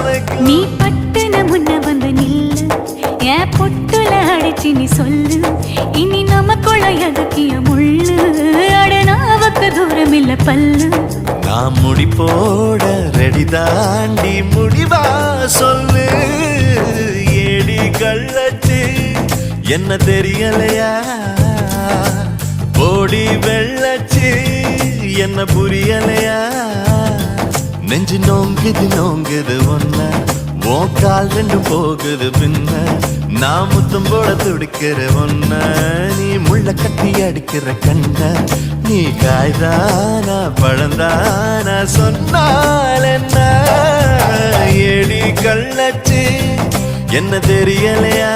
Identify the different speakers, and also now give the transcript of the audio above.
Speaker 1: வைக்கும்.
Speaker 2: நீ பட்டுன முன்ன வந்து நில்லு, என் பொட்டுல அடிச்சு நீ சொல்லு, இனி நமக்குள்ள எதுக்கிய முள்ளு, அடனாவுக்கு தூரம் இல்ல பல்லு.
Speaker 1: நான் முடி போட ரெடி தாண்டி முடிவா சொல்லு. ஏடி கள்ளச்சு என்ன தெரியலையா, போடி வெள்ளச்சு என்ன புரியலையா. நெஞ்சு நோங்குது நோங்குது ஒன்ன, உன் கால் ரெண்டு போகுது பின்ன. நான் முத்தம் போட துடிக்கிற ஒன்ன, நீ முள்ள கட்டி அடிக்கிற கண்ண. நீ காய்தானா பழந்தானா சொன்னால் என்ன. ஏடி கள்ளச்சு என்ன தெரியலையா.